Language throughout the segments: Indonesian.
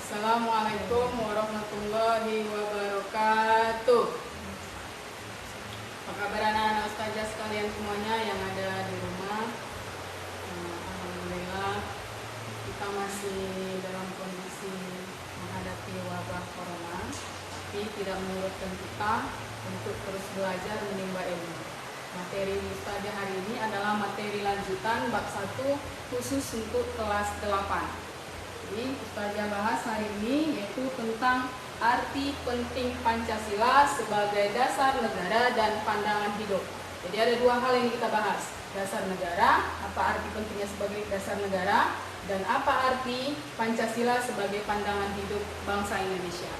Assalamualaikum warahmatullahi wabarakatuh. Apa kabar anak-anak ustazah sekalian semuanya yang ada di rumah? Alhamdulillah kita masih dalam kondisi menghadapi wabah corona, tapi tidak menyurutkan kita untuk terus belajar menimba ilmu. Materi ustazah hari ini adalah materi lanjutan bab 1 khusus untuk kelas 8. Jadi ustazah bahas hari ini yaitu tentang arti penting Pancasila sebagai dasar negara dan pandangan hidup. Jadi ada dua hal yang kita bahas. Dasar negara, apa arti pentingnya sebagai dasar negara, dan apa arti Pancasila sebagai pandangan hidup bangsa Indonesia.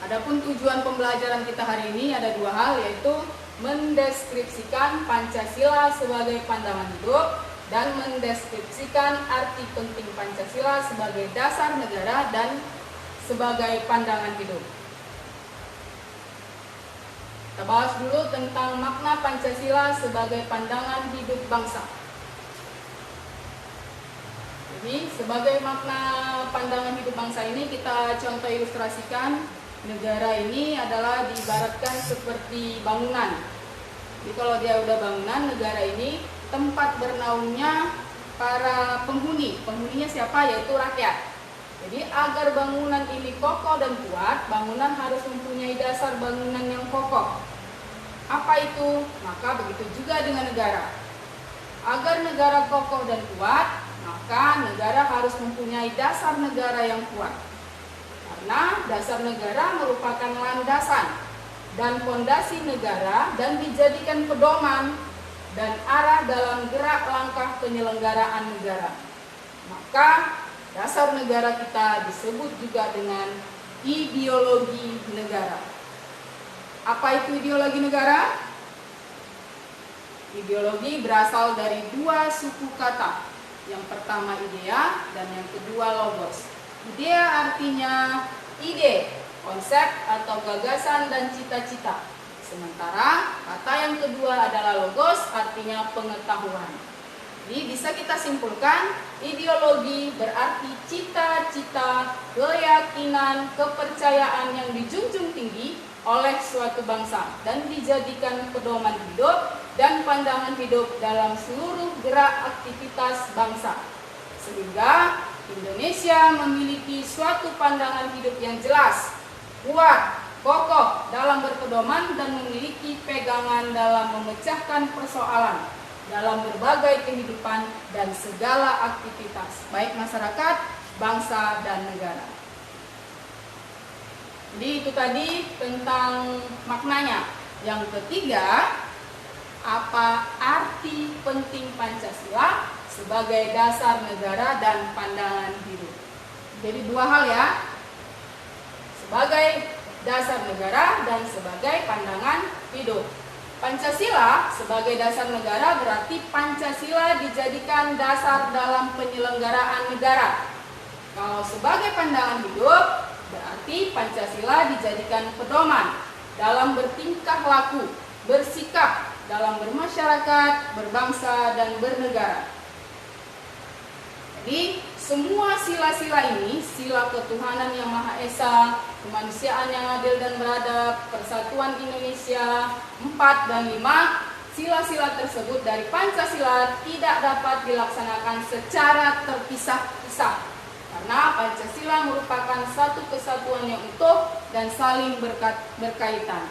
Adapun tujuan pembelajaran kita hari ini ada dua hal, yaitu mendeskripsikan Pancasila sebagai pandangan hidup dan mendeskripsikan arti penting Pancasila sebagai dasar negara dan sebagai pandangan hidup. Kita bahas dulu tentang makna Pancasila sebagai pandangan hidup bangsa. Jadi sebagai makna pandangan hidup bangsa ini kita contoh ilustrasikan, negara ini adalah diibaratkan seperti bangunan. Jadi kalau dia udah bangunan, negara ini tempat bernaungnya para penghuni. Penghuninya siapa? Yaitu rakyat. Jadi agar bangunan ini kokoh dan kuat, bangunan harus mempunyai dasar bangunan yang kokoh. Apa itu? Maka begitu juga dengan negara. Agar negara kokoh dan kuat, maka negara harus mempunyai dasar negara yang kuat. Karena dasar negara merupakan landasan dan fondasi negara dan dijadikan pedoman dan arah dalam gerak langkah penyelenggaraan negara. Maka dasar negara kita disebut juga dengan ideologi negara. Apa itu ideologi negara? Ideologi berasal dari dua suku kata. Yang pertama idea dan yang kedua logos. Idea artinya ide, konsep atau gagasan dan cita-cita. Sementara kata yang kedua adalah logos, artinya pengetahuan. Jadi bisa kita simpulkan, ideologi berarti cita-cita, keyakinan, kepercayaan yang dijunjung tinggi oleh suatu bangsa dan dijadikan pedoman hidup dan pandangan hidup dalam seluruh gerak aktivitas bangsa. Sehingga Indonesia memiliki suatu pandangan hidup yang jelas, kuat, kokoh dalam berpedoman dan memiliki pegangan dalam memecahkan persoalan dalam berbagai kehidupan dan segala aktivitas, baik masyarakat, bangsa, dan negara. Jadi itu tadi tentang maknanya. Yang ketiga, apa arti penting Pancasila sebagai dasar negara dan pandangan hidup. Jadi dua hal ya, sebagai dasar negara dan sebagai pandangan hidup. Pancasila sebagai dasar negara berarti Pancasila dijadikan dasar dalam penyelenggaraan negara. Kalau sebagai pandangan hidup berarti Pancasila dijadikan pedoman dalam bertingkah laku, bersikap dalam bermasyarakat, berbangsa, dan bernegara. Jadi semua sila-sila ini, sila ketuhanan yang Maha Esa, kemanusiaan yang adil dan beradab, persatuan Indonesia 4 dan 5, sila-sila tersebut dari Pancasila tidak dapat dilaksanakan secara terpisah-pisah. Karena Pancasila merupakan satu kesatuan yang utuh dan saling berkaitan.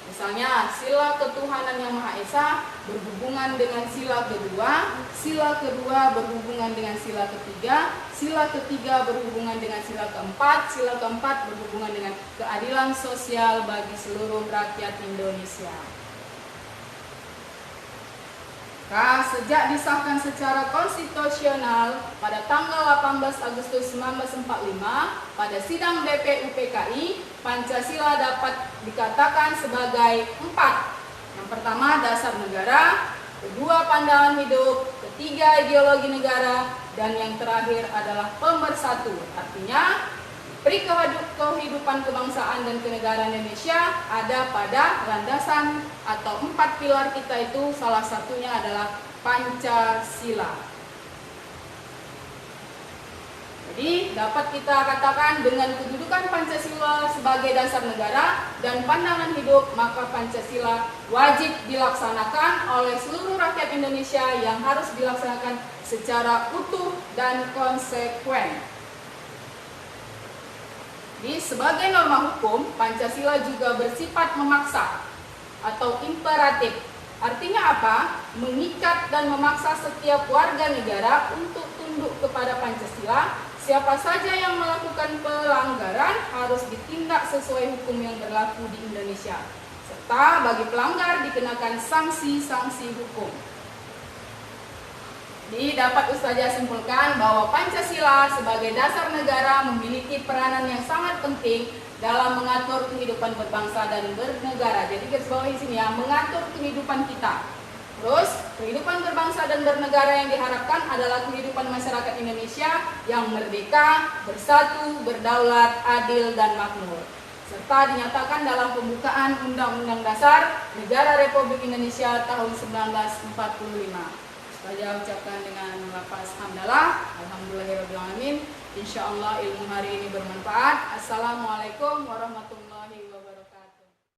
Misalnya sila ketuhanan yang Maha Esa berhubungan dengan sila kedua berhubungan dengan sila ketiga berhubungan dengan sila keempat berhubungan dengan keadilan sosial bagi seluruh rakyat Indonesia. Nah, sejak disahkan secara konstitusional pada tanggal 18 Agustus 1945 pada sidang BPUPKI, Pancasila dapat dikatakan sebagai 4. Yang pertama dasar negara, kedua pandangan hidup, ketiga ideologi negara, dan yang terakhir adalah pemersatu. Artinya kehidupan kebangsaan dan kenegaraan Indonesia ada pada landasan atau 4 pilar kita itu, salah satunya adalah Pancasila. Jadi dapat kita katakan dengan kedudukan Pancasila sebagai dasar negara dan pandangan hidup, maka Pancasila wajib dilaksanakan oleh seluruh rakyat Indonesia yang harus dilaksanakan secara utuh dan konsekuen. Jadi sebagai norma hukum, Pancasila juga bersifat memaksa atau imperatif. Artinya apa? Mengikat dan memaksa setiap warga negara untuk tunduk kepada Pancasila. Siapa saja yang melakukan pelanggaran harus ditindak sesuai hukum yang berlaku di Indonesia. Serta bagi pelanggar dikenakan sanksi-sanksi hukum. Jadi dapat Ustazah simpulkan bahwa Pancasila sebagai dasar negara memiliki peranan yang sangat penting dalam mengatur kehidupan berbangsa dan bernegara. Jadi garis bawahi sini ya, mengatur kehidupan kita. Terus, kehidupan berbangsa dan bernegara yang diharapkan adalah kehidupan masyarakat Indonesia yang merdeka, bersatu, berdaulat, adil, dan makmur. Serta dinyatakan dalam pembukaan Undang-Undang Dasar Negara Republik Indonesia tahun 1945. Saya ucapkan dengan lafaz hamdalah, alhamdulillahirabbil alamin. Insyaallah ilmu hari ini bermanfaat. Assalamualaikum warahmatullahi wabarakatuh.